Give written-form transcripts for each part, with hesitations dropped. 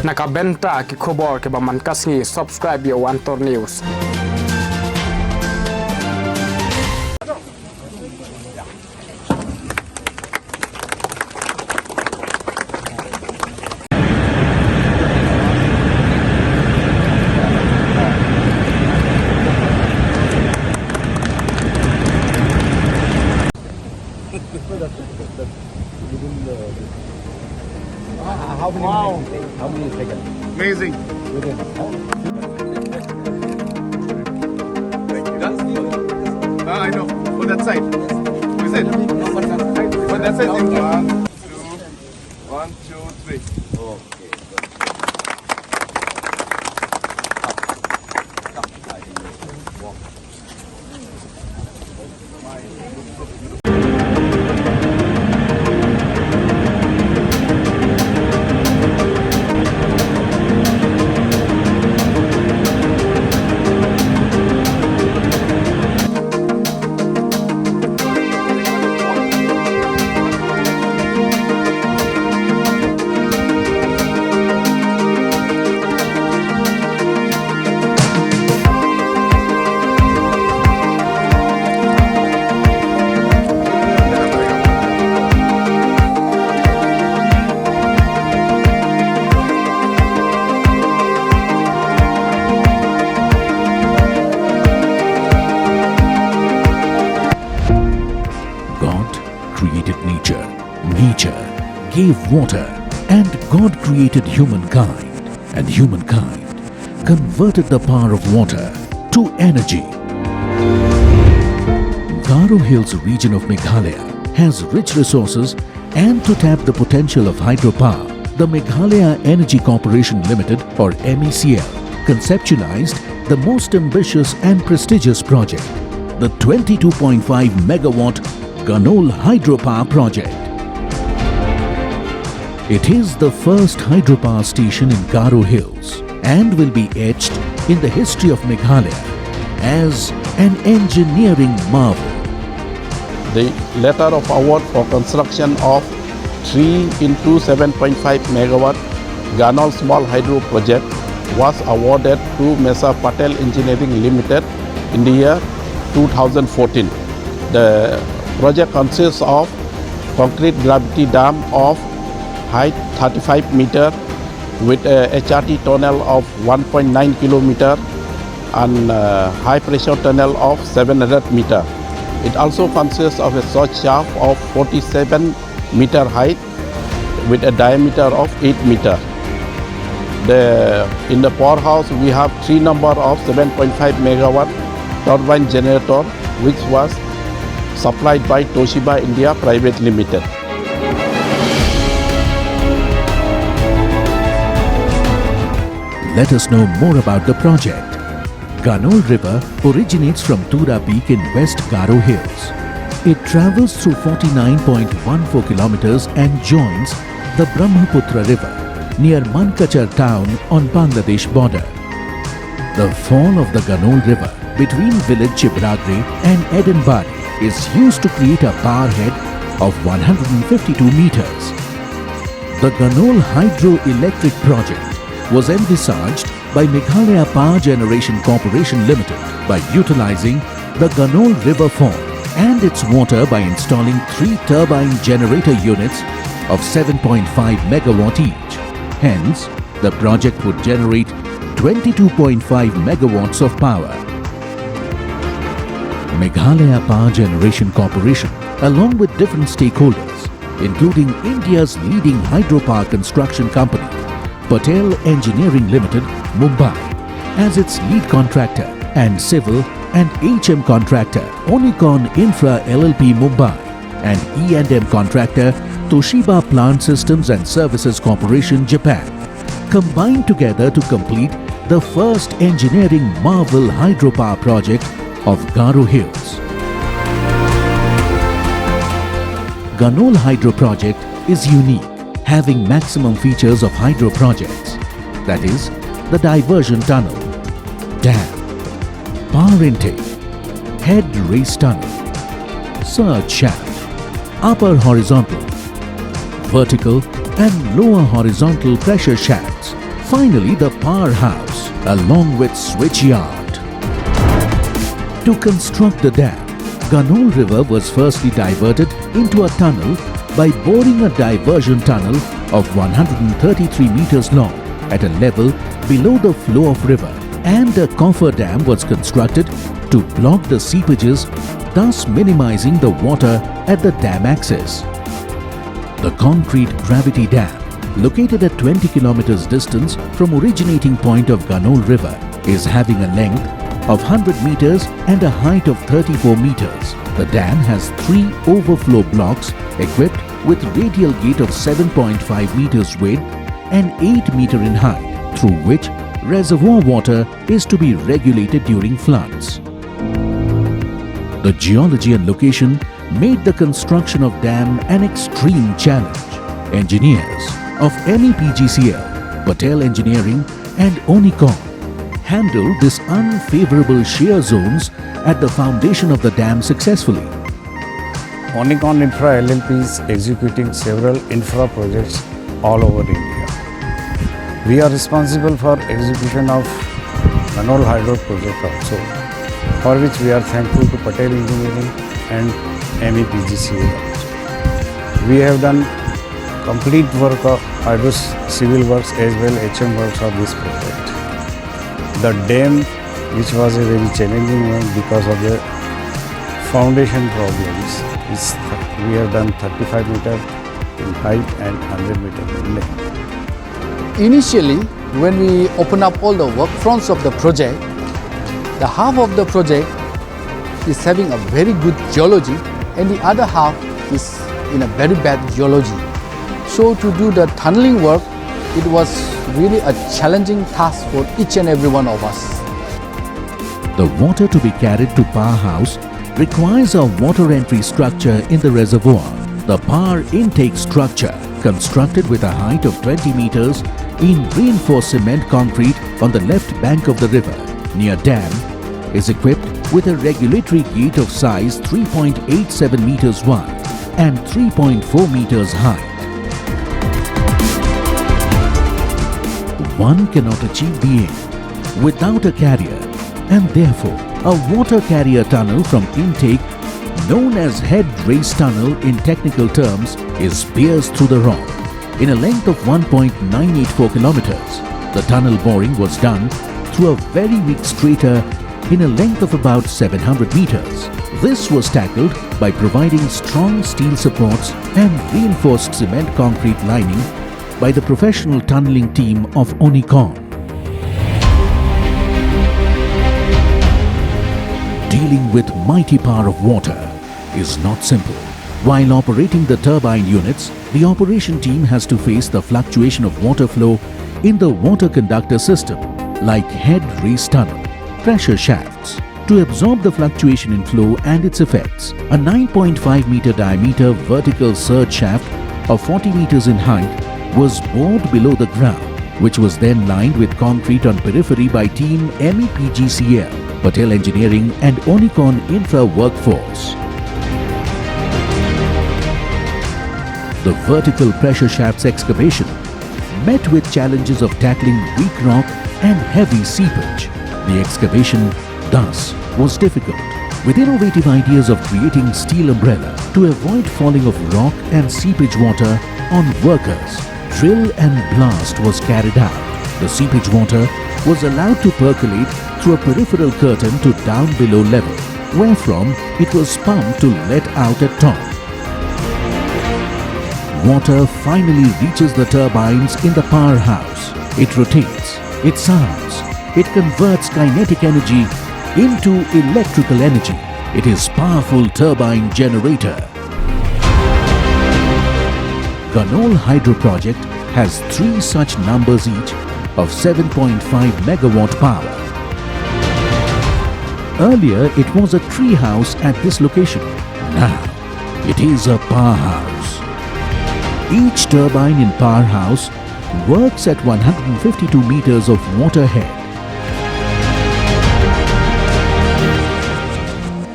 Nakabenta ki khobor ke ba man kasngi subscribe yo Antor News. How many seconds? Amazing. Within. I know. For that side. Is it? For that side. One, two, three. Okay. Created nature, nature gave water, and God created humankind, and humankind converted the power of water to energy. Garo Hills region of Meghalaya has rich resources, and to tap the potential of hydropower, the Meghalaya Energy Corporation Limited or MECL conceptualized the most ambitious and prestigious project, the 22.5 megawatt Ganol hydropower project. It is the first hydropower station in Garo Hills and will be etched in the history of Meghalaya as an engineering marvel. The letter of award for construction of 3 into 7.5 megawatt Ganol small hydro project was awarded to Mesa Patel Engineering Limited in the year 2014. The project consists of concrete gravity dam of height 35 meter with a HRT tunnel of 1.9 kilometer and high pressure tunnel of 700 meter. It also consists of a short shaft of 47 meter height with a diameter of 8 meter. In the powerhouse we have 3 number of 7.5 megawatt turbine generator which was supplied by Toshiba India Private Limited. Let us know more about the project. Ganol River originates from Tura Peak in West Garo Hills. It travels through 49.14 kilometers and joins the Brahmaputra River near Mankachar town on Bangladesh border. The fall of the Ganol River between village Chibragre and Edenbari is used to create a power head of 152 meters. The Ganol Hydroelectric project was envisaged by Meghalaya Power Generation Corporation Limited by utilizing the Ganol River fall and its water by installing 3 turbine generator units of 7.5 megawatt each. Hence, the project would generate 22.5 megawatts of power. Meghalaya Power Generation Corporation, along with different stakeholders, including India's leading hydropower construction company, Patel Engineering Limited, Mumbai, as its lead contractor, and civil and HM contractor, Onicon Infra LLP Mumbai, and E&M contractor, Toshiba Plant Systems and Services Corporation, Japan, combined together to complete the first engineering marvel hydropower project of Garo Hills. Ganol Hydro Project is unique, having maximum features of hydro projects, that is, the diversion tunnel, dam, power intake, head raise tunnel, surge shaft, upper horizontal, vertical and lower horizontal pressure shafts Finally, the powerhouse, along with switch yard. To construct the dam, Ganol River was firstly diverted into a tunnel by boring a diversion tunnel of 133 meters long at a level below the flow of river, and a coffer dam was constructed to block the seepages, thus minimizing the water at the dam axis. The concrete gravity dam, located at 20 kilometers distance from originating point of Ganol River, is having a length of 100 meters and a height of 34 meters. The dam has 3 overflow blocks equipped with radial gate of 7.5 meters width and 8 meter in height, through which reservoir water is to be regulated during floods. The geology and location made the construction of dam an extreme challenge. Engineers of MEPGCL, Patel Engineering and Onicom handled this unfavorable shear zones at the foundation of the dam successfully. Onicom Infra LLP is executing several infra projects all over India. We are responsible for execution of Ganol Hydro project also, for which we are thankful to Patel Engineering and MEPGCL also. We have done complete work of hydro civil works as well HM works of this project. The dam, which was a very challenging one because of the foundation problems, we have done 35 meter in height and 100 meter in length. Initially, when we open up all the work fronts of the project, the half of the project is having a very good geology and the other half is in a very bad geology. So to do the tunneling work, it was really a challenging task for each and every one of us. The water to be carried to powerhouse requires a water entry structure in the reservoir. The power intake structure, constructed with a height of 20 meters in reinforced cement concrete on the left bank of the river near dam, is equipped with a regulatory gate of size 3.87 meters wide and 3.4 meters high. One cannot achieve the aim without a carrier, and therefore a water carrier tunnel from intake, known as head raise tunnel in technical terms, is pierced through the rock. In a length of 1.984 kilometers, the tunnel boring was done through a very weak strata in a length of about 700 meters. This was tackled by providing strong steel supports and reinforced cement concrete lining by the professional tunneling team of Onicom. Dealing with mighty power of water is not simple. While operating the turbine units, the operation team has to face the fluctuation of water flow in the water conductor system, like head raise tunnel, pressure shafts. To absorb the fluctuation in flow and its effects, a 9.5 meter diameter vertical surge shaft of 40 meters in height was bored below the ground, which was then lined with concrete on periphery by team MEPGCL, Patel Engineering and Onicom Infra workforce. The vertical pressure shaft's excavation met with challenges of tackling weak rock and heavy seepage. The excavation, thus, was difficult, with innovative ideas of creating steel umbrella to avoid falling of rock and seepage water on workers. Drill and blast was carried out. The seepage water was allowed to percolate through a peripheral curtain to down below level, wherefrom it was pumped to let out at top. Water finally reaches the turbines in the powerhouse. It rotates, it sounds, it converts kinetic energy into electrical energy. It is powerful turbine generator. Ganol Hydro Project has 3 such numbers each of 7.5 megawatt power. Earlier it was a tree house at this location. Now it is a powerhouse. Each turbine in powerhouse works at 152 meters of water head.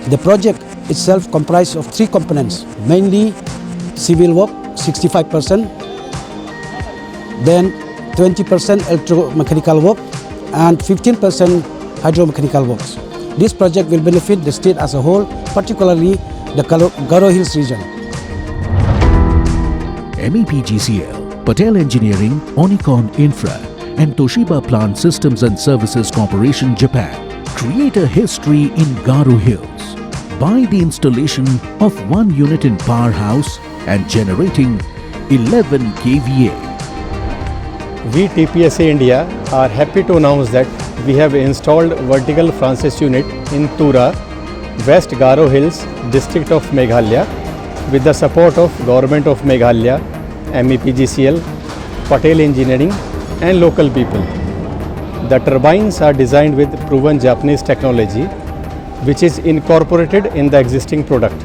The project itself comprised of 3 components, mainly civil work 65%, then 20% electromechanical work and 15% hydromechanical works. This project will benefit the state as a whole, particularly the Garo Hills region. MEPGCL, Patel Engineering, Onicon Infra and Toshiba Plant Systems and Services Corporation, Japan create a history in Garo Hills by the installation of one unit in powerhouse and generating 11 kVA. We TPSA India are happy to announce that we have installed vertical Francis unit in Tura, West Garo Hills, district of Meghalaya, with the support of Government of Meghalaya, MEPGCL, Patel Engineering and local people. The turbines are designed with proven Japanese technology, which is incorporated in the existing product.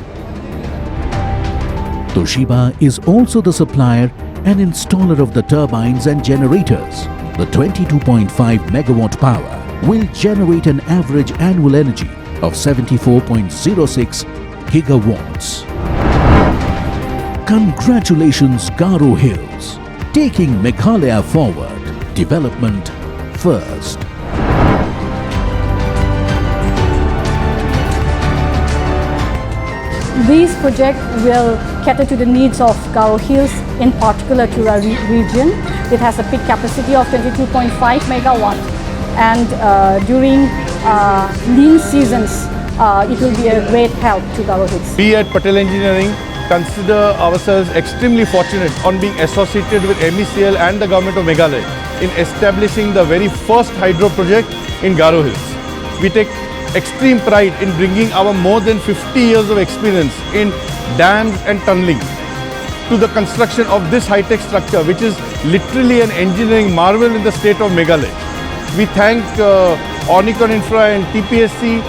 Toshiba is also the supplier and installer of the turbines and generators. The 22.5 megawatt power will generate an average annual energy of 74.06 gigawatts. Congratulations, Garo Hills, taking Meghalaya forward, development first. This project will cater to the needs of Garo Hills, in particular Tura region. It has a peak capacity of 22.5 megawatt, and during lean seasons, it will be a great help to Garo Hills. We at Patel Engineering consider ourselves extremely fortunate on being associated with MECL and the Government of Meghalaya in establishing the very first hydro project in Garo Hills. We take extreme pride in bringing our more than 50 years of experience in dams and tunneling to the construction of this high-tech structure, which is literally an engineering marvel in the state of Meghalaya. We thank Onicon Infra and TPSC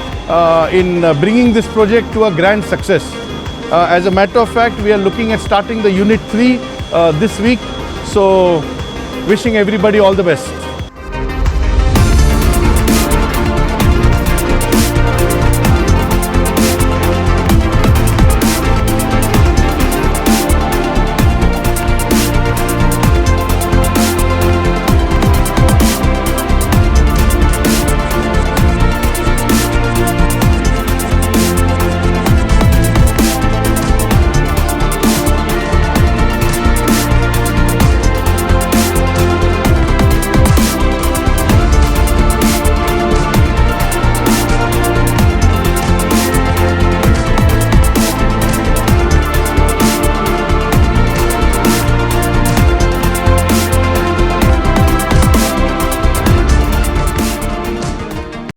in bringing this project to a grand success. As a matter of fact, we are looking at starting the Unit 3 this week. So, wishing everybody all the best.